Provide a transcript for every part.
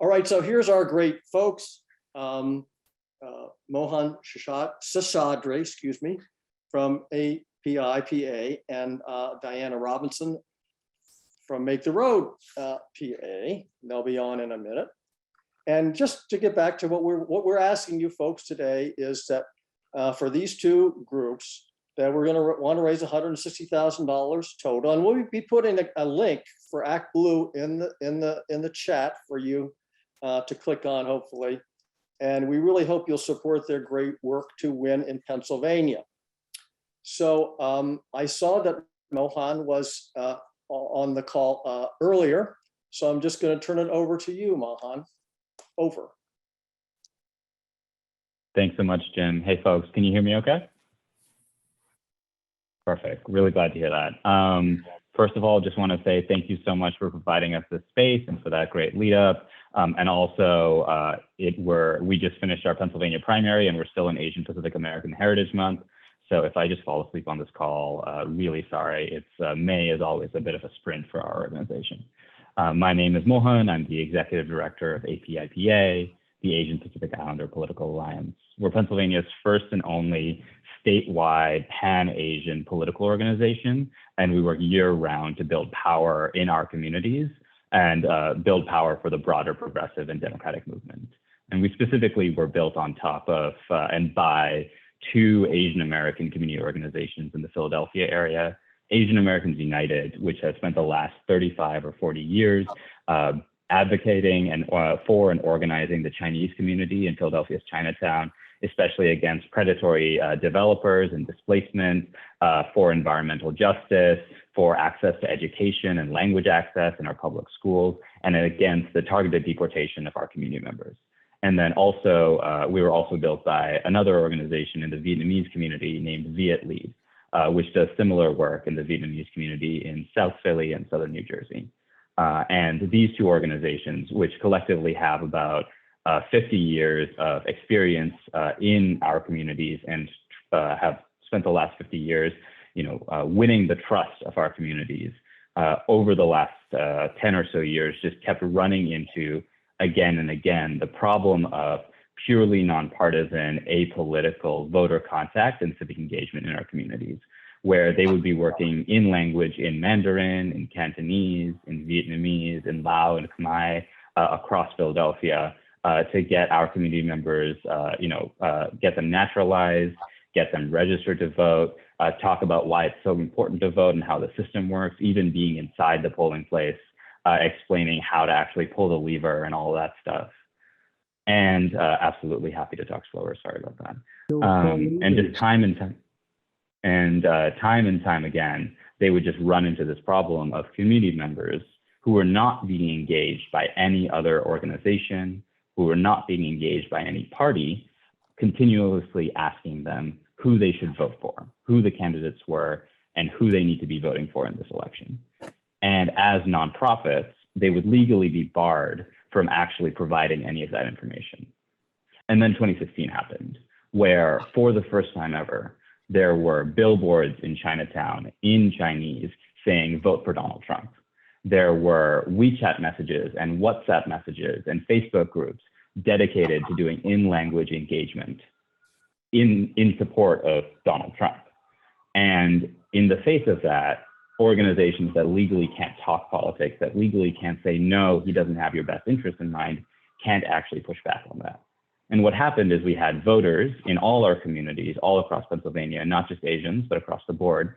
All right, so here's our great folks. Mohan Sheshadri, excuse me, from APIPA, and Diana Robinson from Make the Road PA. They'll be on in a minute. And just to get back to what we're asking you folks today is that for these two groups, that we're going to want to raise $160,000 total, and we'll be putting a link for Act Blue in the chat for you to click on, hopefully. And we really hope you'll support their great work to win in Pennsylvania. So I saw that Mohan was on the call earlier, so I'm just going to turn it over to you, Mohan. Over. Thanks so much, Jim. Hey, folks, can you hear me okay? Perfect. Really glad to hear that. First of all, just want to say thank you so much for providing us this space and for that great lead up. And also, we just finished our Pennsylvania primary and we're still in Asian Pacific American Heritage Month. So if I just fall asleep on this call, really sorry. It's May is always a bit of a sprint for our organization. My name is Mohan. I'm the Executive Director of APIPA, the Asian Pacific Islander Political Alliance. We're Pennsylvania's first and only statewide pan-Asian political organization, and we work year-round to build power in our communities and build power for the broader progressive and democratic movement. And we specifically were built on top of and by two Asian American community organizations in the Philadelphia area, Asian Americans United, which has spent the last 35 or 40 years advocating and for and organizing the Chinese community in Philadelphia's Chinatown, especially against predatory developers and displacement, for environmental justice, for access to education and language access in our public schools, and against the targeted deportation of our community members. And then also, we were also built by another organization in the Vietnamese community named Viet Lead, which does similar work in the Vietnamese community in South Philly and Southern New Jersey. And these two organizations, which collectively have about 50 years of experience in our communities and have spent the last 50 years, winning the trust of our communities, over the last 10 or so years, just kept running into again and again the problem of purely nonpartisan, apolitical voter contact and civic engagement in our communities, where they would be working in language in Mandarin, in Cantonese, in Vietnamese, in Lao and Khmer across Philadelphia to get our community members, get them naturalized, get them registered to vote, talk about why it's so important to vote and how the system works, even being inside the polling place, explaining how to actually pull the lever and all that stuff. And absolutely happy to talk slower. Sorry about that. And just time and time again, they would just run into this problem of community members who were not being engaged by any other organization, who were not being engaged by any party, continuously asking them who they should vote for, who the candidates were, and who they need to be voting for in this election. And as nonprofits, they would legally be barred from actually providing any of that information. And then 2016 happened, where for the first time ever, there were billboards in Chinatown in Chinese saying, vote for Donald Trump. There were WeChat messages and WhatsApp messages and Facebook groups dedicated to doing in-language engagement in support of Donald Trump. And in the face of that, organizations that legally can't talk politics, that legally can't say, no, he doesn't have your best interest in mind, can't actually push back on that. And what happened is we had voters in all our communities, all across Pennsylvania, not just Asians, but across the board,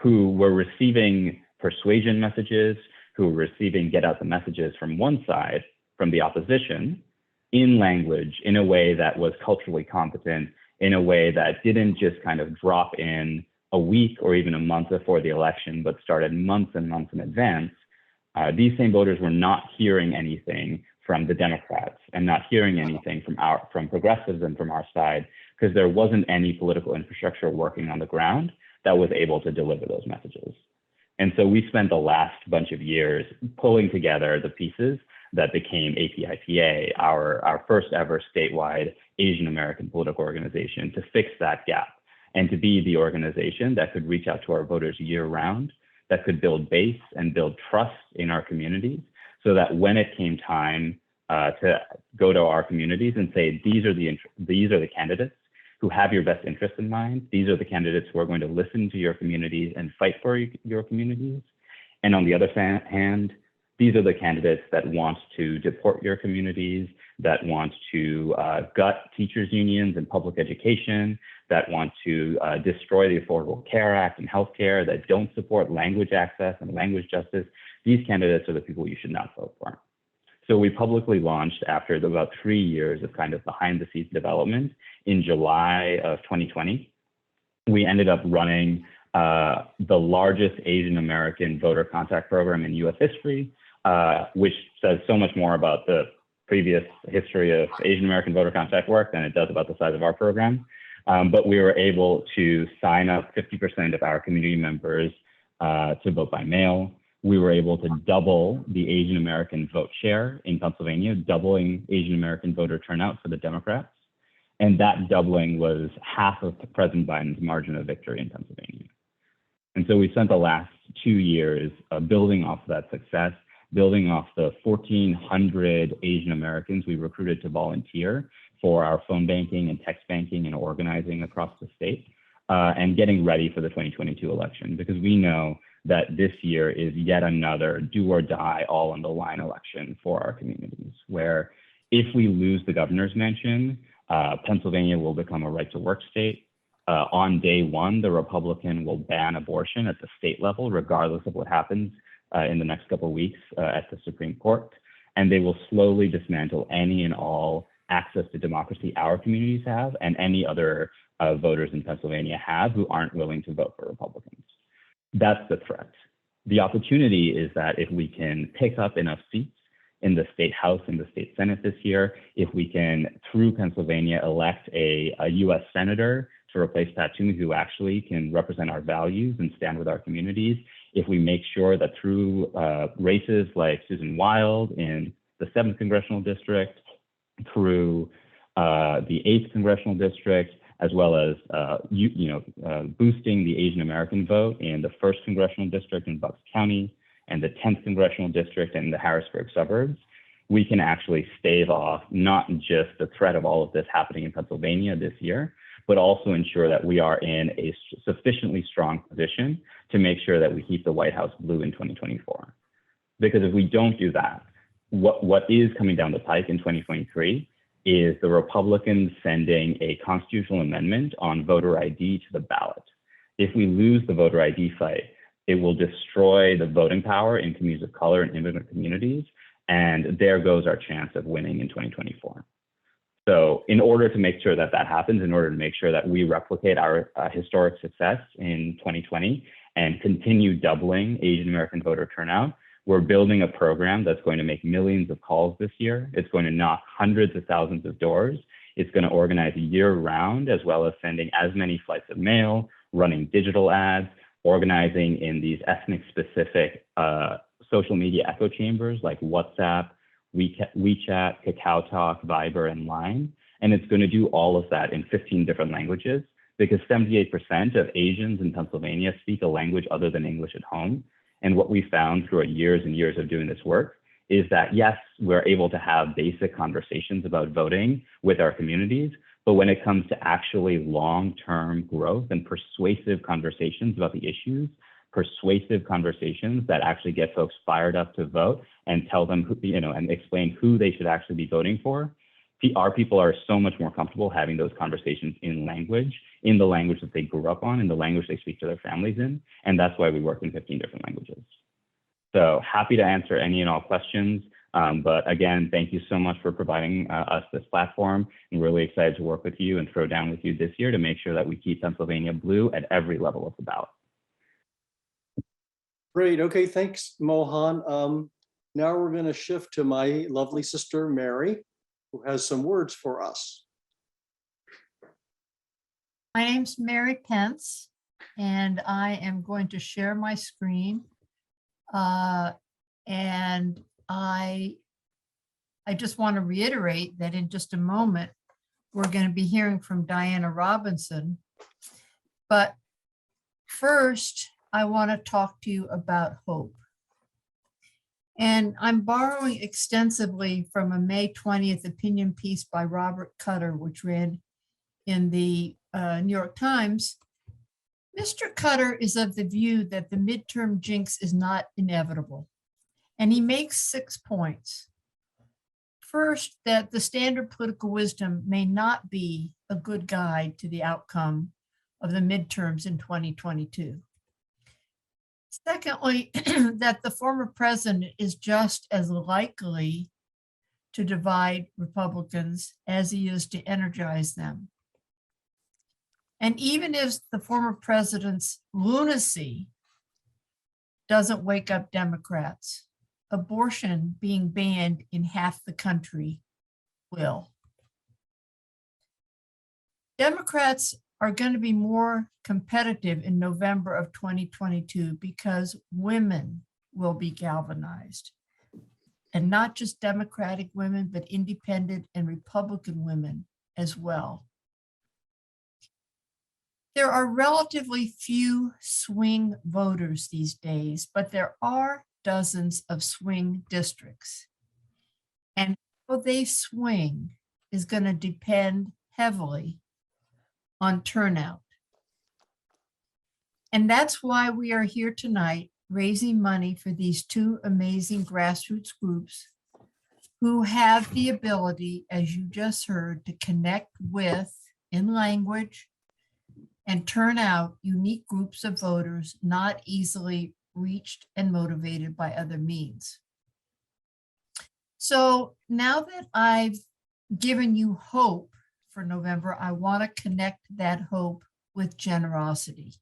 who were receiving persuasion messages, who were receiving get out the messages from one side, from the opposition, in language, in a way that was culturally competent, in a way that didn't just kind of drop in a week or even a month before the election, but started months and months in advance. These same voters were not hearing anything from the Democrats and not hearing anything from progressives and from our side, because there wasn't any political infrastructure working on the ground that was able to deliver those messages. And so we spent the last bunch of years pulling together the pieces that became APIPA, our first ever statewide Asian American political organization, to fix that gap and to be the organization that could reach out to our voters year round, that could build base and build trust in our communities, so that when it came time to go to our communities and say, these are the candidates who have your best interest in mind. These are the candidates who are going to listen to your communities and fight for your communities. And on the other hand, these are the candidates that want to deport your communities, that want to gut teachers' unions and public education, that want to destroy the Affordable Care Act and healthcare, that don't support language access and language justice. These candidates are the people you should not vote for. So we publicly launched after about 3 years of kind of behind the scenes development in July of 2020. We ended up running the largest Asian American voter contact program in US history, which says so much more about the previous history of Asian American voter contact work than it does about the size of our program. But we were able to sign up 50% of our community members to vote by mail. We were able to double the Asian American vote share in Pennsylvania, doubling Asian American voter turnout for the Democrats. And that doubling was half of President Biden's margin of victory in Pennsylvania. And so we spent the last 2 years building off of that success, building off the 1,400 Asian Americans we recruited to volunteer for our phone banking and text banking and organizing across the state, and getting ready for the 2022 election, because we know that this year is yet another do or die all on the line election for our communities, where if we lose the governor's mansion, Pennsylvania will become a right to work state. On day one, the Republican will ban abortion at the state level, regardless of what happens in the next couple of weeks at the Supreme Court. And they will slowly dismantle any and all access to democracy our communities have and any other voters in Pennsylvania have who aren't willing to vote for Republicans. That's the threat. The opportunity is that if we can pick up enough seats in the state House and the state Senate this year, if we can, through Pennsylvania, elect a US Senator to replace Pat Toomey, who actually can represent our values and stand with our communities, if we make sure that through races like Susan Wild in the 7th Congressional District, through the 8th Congressional District, as well as boosting the Asian American vote in the 1st Congressional District in Bucks County and the 10th Congressional District in the Harrisburg suburbs, we can actually stave off not just the threat of all of this happening in Pennsylvania this year, but also ensure that we are in a sufficiently strong position to make sure that we keep the White House blue in 2024. Because if we don't do that, what is coming down the pike in 2023 is the Republicans sending a constitutional amendment on voter ID to the ballot. If we lose the voter ID fight, it will destroy the voting power in communities of color and immigrant communities, and there goes our chance of winning in 2024. So in order to make sure that that happens, in order to make sure that we replicate our historic success in 2020 and continue doubling Asian American voter turnout, we're building a program that's going to make millions of calls this year. It's going to knock hundreds of thousands of doors. It's going to organize year round, as well as sending as many flights of mail, running digital ads, organizing in these ethnic specific social media echo chambers like WhatsApp, WeChat, Kakao Talk, Viber, and Line. And it's going to do all of that in 15 different languages, because 78% of Asians in Pennsylvania speak a language other than English at home. And what we found through years and years of doing this work is that, yes, we're able to have basic conversations about voting with our communities, but when it comes to actually long-term growth and persuasive conversations about the issues, persuasive conversations that actually get folks fired up to vote and tell them, and explain who they should actually be voting for, our people are so much more comfortable having those conversations in the language that they grew up on, in the language they speak to their families in. And that's why we work in 15 different languages. So happy to answer any and all questions. But again, thank you so much for providing us this platform. I'm really excited to work with you and throw down with you this year to make sure that we keep Pennsylvania blue at every level of the ballot. Great. Okay, thanks, Mohan. Now we're going to shift to my lovely sister, Mary, who has some words for us. My name's Mary Pence, and I am going to share my screen. And I just want to reiterate that in just a moment, we're going to be hearing from Diana Robinson. But first, I want to talk to you about hope. And I'm borrowing extensively from a May 20th opinion piece by Robert Cutter, which ran in the New York Times. Mr. Cutter is of the view that the midterm jinx is not inevitable. And he makes 6 points. First, that the standard political wisdom may not be a good guide to the outcome of the midterms in 2022. Secondly, that the former president is just as likely to divide Republicans as he is to energize them. And even if the former president's lunacy doesn't wake up Democrats, abortion being banned in half the country will. Democrats are going to be more competitive in November of 2022 because women will be galvanized. And not just Democratic women, but independent and Republican women as well. There are relatively few swing voters these days, but there are dozens of swing districts. And how they swing is going to depend heavily on turnout. And that's why we are here tonight raising money for these two amazing grassroots groups who have the ability, as you just heard, to connect with, in language, and turn out unique groups of voters not easily reached and motivated by other means. So now that I've given you hope for November, I want to connect that hope with generosity.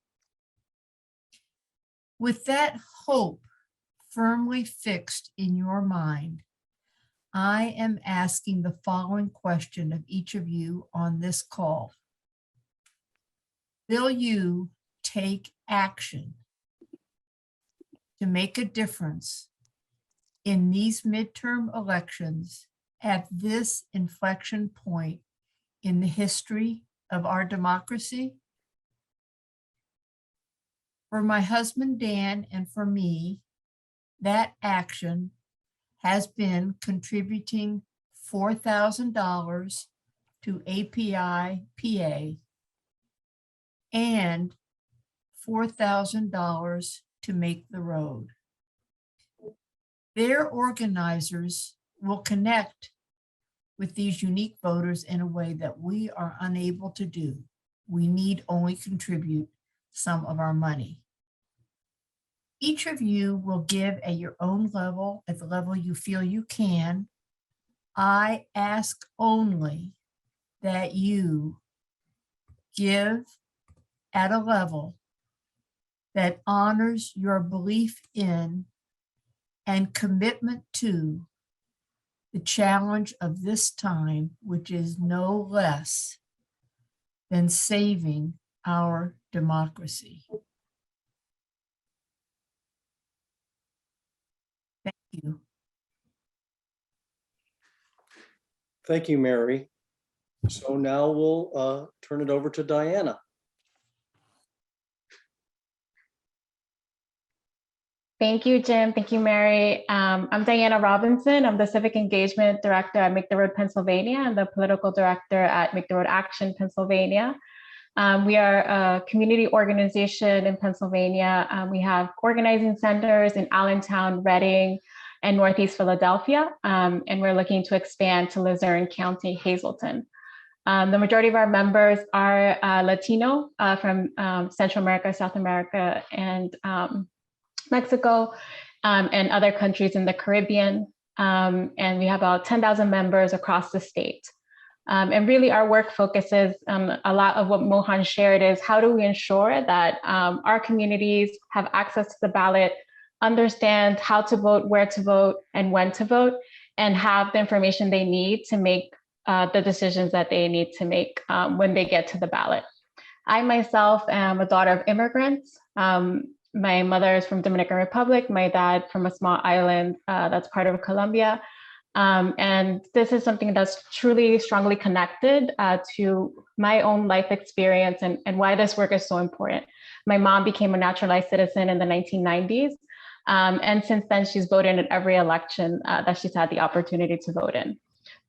With that hope firmly fixed in your mind, I am asking the following question of each of you on this call. Will you take action to make a difference in these midterm elections at this inflection point in the history of our democracy? For my husband, Dan, and for me, that action has been contributing $4,000 to API PA and $4,000 to make the road. Their organizers will connect with these unique voters in a way that we are unable to do. We need only contribute some of our money. Each of you will give at your own level, at the level you feel you can. I ask only that you give at a level that honors your belief in and commitment to the challenge of this time, which is no less than saving our democracy. Thank you. Thank you, Mary. So now we'll turn it over to Diana. Thank you, Jim. Thank you, Mary. I'm Diana Robinson. I'm the Civic Engagement Director at Make the Road, Pennsylvania, and the Political Director at Make the Road Action, Pennsylvania. We are a community organization in Pennsylvania. We have organizing centers in Allentown, Reading, and Northeast Philadelphia. And we're looking to expand to Luzerne County, Hazleton. The majority of our members are Latino from Central America, South America, and Mexico, and other countries in the Caribbean. And we have about 10,000 members across the state. And really our work focuses on a lot of what Mohan shared is how do we ensure that our communities have access to the ballot, understand how to vote, where to vote, and when to vote, and have the information they need to make the decisions that they need to make when they get to the ballot. I myself am a daughter of immigrants. My mother is from Dominican Republic, my dad from a small island that's part of Colombia. And this is something that's truly strongly connected to my own life experience and why this work is so important. My mom became a naturalized citizen in the 1990s. And since then, she's voted in every election that she's had the opportunity to vote in.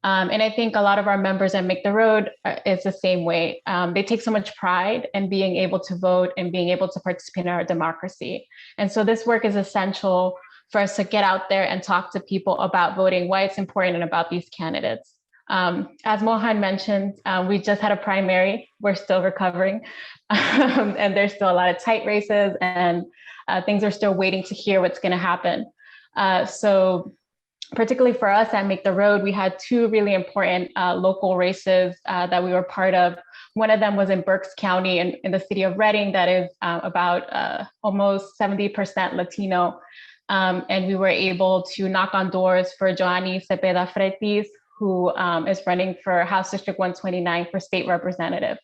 And I think a lot of our members at Make the Road is the same way. They take so much pride in being able to vote and being able to participate in our democracy. And so this work is essential for us to get out there and talk to people about voting, why it's important, and about these candidates. As Mohan mentioned, we just had a primary. We're still recovering. And there's still a lot of tight races, and things are still waiting to hear what's going to happen. So particularly for us at Make the Road, we had two really important local races that we were part of. One of them was in Berks County in the city of Reading, that is about almost 70% Latino. And we were able to knock on doors for Joanny Cepeda Fretis, who is running for House District 129 for state representative.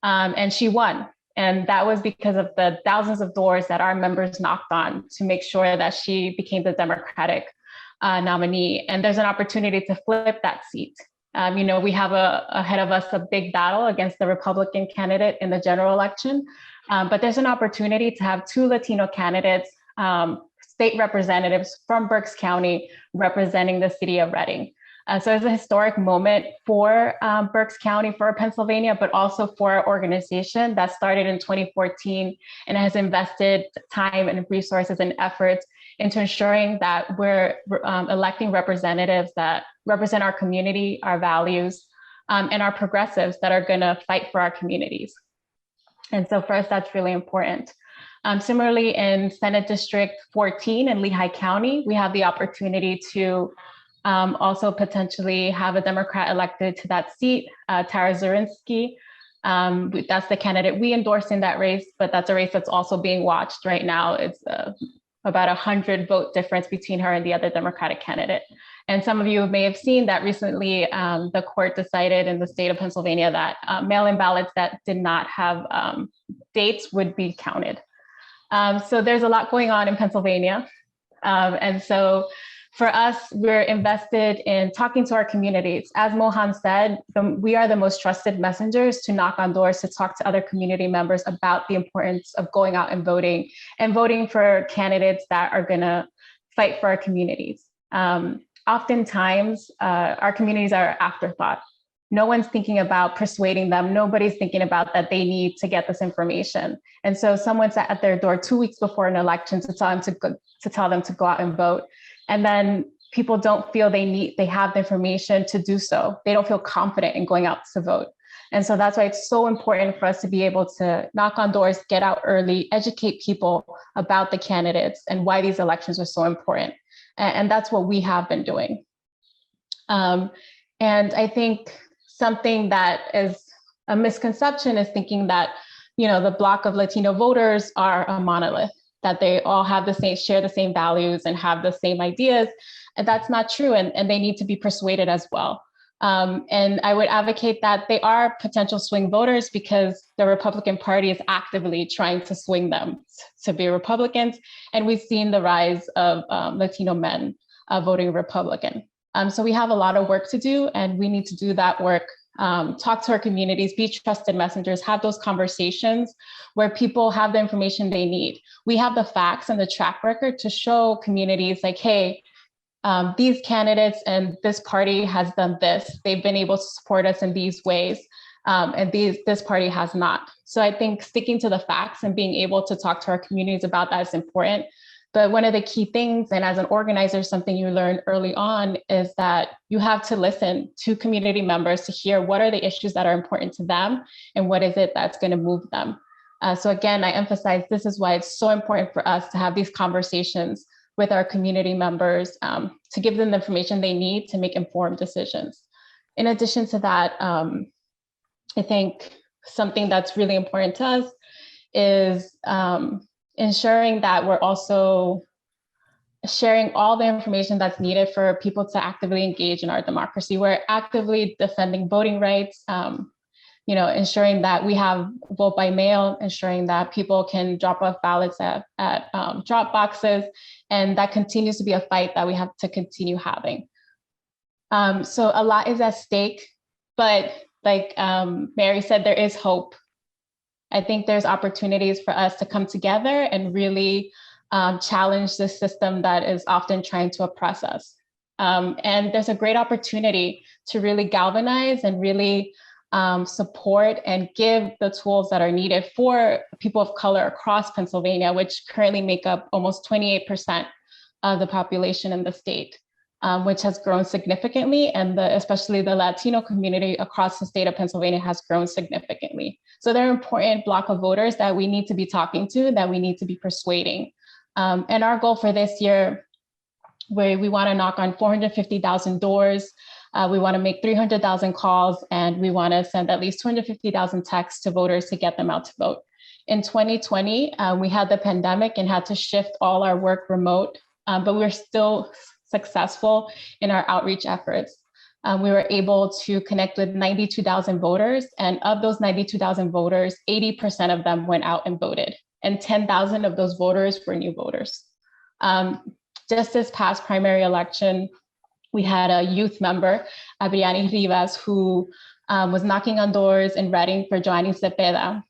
And she won. And that was because of the thousands of doors that our members knocked on to make sure that she became the Democratic nominee. And there's an opportunity to flip that seat. We have ahead of us a big battle against the Republican candidate in the general election. But there's an opportunity to have two Latino candidates, state representatives from Berks County, representing the city of Reading. So it's a historic moment for Berks County, for Pennsylvania, but also for our organization that started in 2014 and has invested time and resources and efforts into ensuring that we're electing representatives that represent our community, our values, and our progressives that are going to fight for our communities. And so for us, that's really important. Similarly, in Senate District 14 in Lehigh County, we have the opportunity to also potentially have a Democrat elected to that seat, Tara Zurinsky. That's the candidate we endorsed in that race, but that's a race that's also being watched right now. It's about 100 vote difference between her and the other Democratic candidate. And some of you may have seen that recently the court decided in the state of Pennsylvania that mail-in ballots that did not have dates would be counted. So there's a lot going on in Pennsylvania. And so for us, we're invested in talking to our communities. As Mohan said, we are the most trusted messengers to knock on doors, to talk to other community members about the importance of going out and voting for candidates that are going to fight for our communities. Oftentimes, our communities are an afterthought. No one's thinking about persuading them. Nobody's thinking about that they need to get this information. And so someone's at their door 2 weeks before an election to tell them to go out and vote. And then people don't feel they have the information to do so. They don't feel confident in going out to vote. And so that's why it's so important for us to be able to knock on doors, get out early, educate people about the candidates and why these elections are so important. And that's what we have been doing. And I think something that is a misconception is thinking that, the block of Latino voters are a monolith, that they all have share the same values and have the same ideas. And that's not true. And they need to be persuaded as well. And I would advocate that they are potential swing voters because the Republican Party is actively trying to swing them to be Republicans. And we've seen the rise of Latino men voting Republican. So we have a lot of work to do, and we need to do that work. Talk to our communities, be trusted messengers, have those conversations where people have the information they need. We have the facts and the track record to show communities like, hey, these candidates and this party has done this. They've been able to support us in these ways, and this party has not. So I think sticking to the facts and being able to talk to our communities about that is important. But one of the key things, and as an organizer, something you learn early on, is that you have to listen to community members to hear what are the issues that are important to them and what is it that's going to move them. So again, I emphasize this is why it's so important for us to have these conversations with our community members to give them the information they need to make informed decisions. In addition to that, I think something that's really important to us is ensuring that we're also sharing all the information that's needed for people to actively engage in our democracy. We're actively defending voting rights, ensuring that we have vote by mail, ensuring that people can drop off ballots at drop boxes, and that continues to be a fight that we have to continue having. So a lot is at stake, but like Mary said, there is hope. I think there's opportunities for us to come together and really challenge this system that is often trying to oppress us. And there's a great opportunity to really galvanize and really support and give the tools that are needed for people of color across Pennsylvania, which currently make up almost 28% of the population in the state, which has grown significantly. And especially the Latino community across the state of Pennsylvania has grown significantly. So they're an important block of voters that we need to be talking to, that we need to be persuading. And our goal for this year, where we want to knock on 450,000 doors, we want to make 300,000 calls, and we want to send at least 250,000 texts to voters to get them out to vote. In 2020, we had the pandemic and had to shift all our work remote, but we were still successful in our outreach efforts. We were able to connect with 92,000 voters, and of those 92,000 voters, 80% of them went out and voted, and 10,000 of those voters were new voters. Just this past primary election, we had a youth member, Adriani Rivas, who was knocking on doors in Reading for Joanny Cepeda.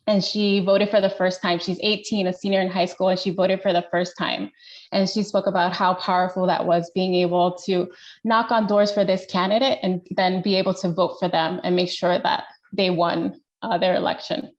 And she voted for the first time. She's 18, a senior in high school, and she voted for the first time. And she spoke about how powerful that was, being able to knock on doors for this candidate and then be able to vote for them and make sure that they won their election.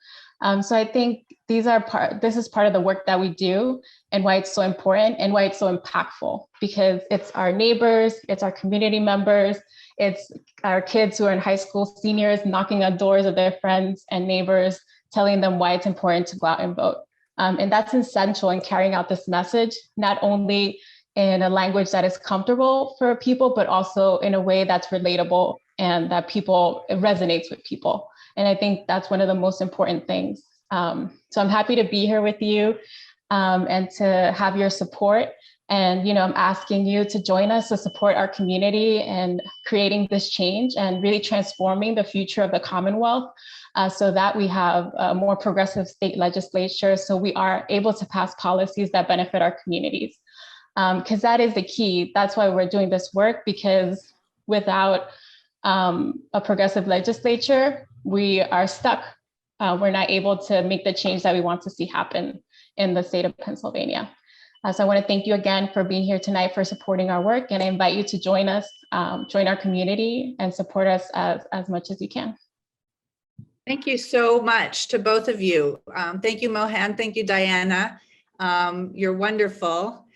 So I think this is part of the work that we do, and why it's so important and why it's so impactful, because it's our neighbors, it's our community members, it's our kids who are in high school, seniors, knocking on doors of their friends and neighbors, telling them why it's important to go out and vote. And that's essential in carrying out this message, not only in a language that is comfortable for people, but also in a way that's relatable and that it resonates with people. And I think that's one of the most important things. So I'm happy to be here with you and to have your support. And, I'm asking you to join us to support our community and creating this change and really transforming the future of the Commonwealth so that we have a more progressive state legislature, so we are able to pass policies that benefit our communities. Because that is the key. That's why we're doing this work, because without a progressive legislature, we are stuck. We're not able to make the change that we want to see happen in the state of Pennsylvania. So I want to thank you again for being here tonight, for supporting our work, and I invite you to join us, join our community, and support us as much as you can. Thank you so much to both of you. Thank you, Mohan. Thank you, Diana. You're wonderful.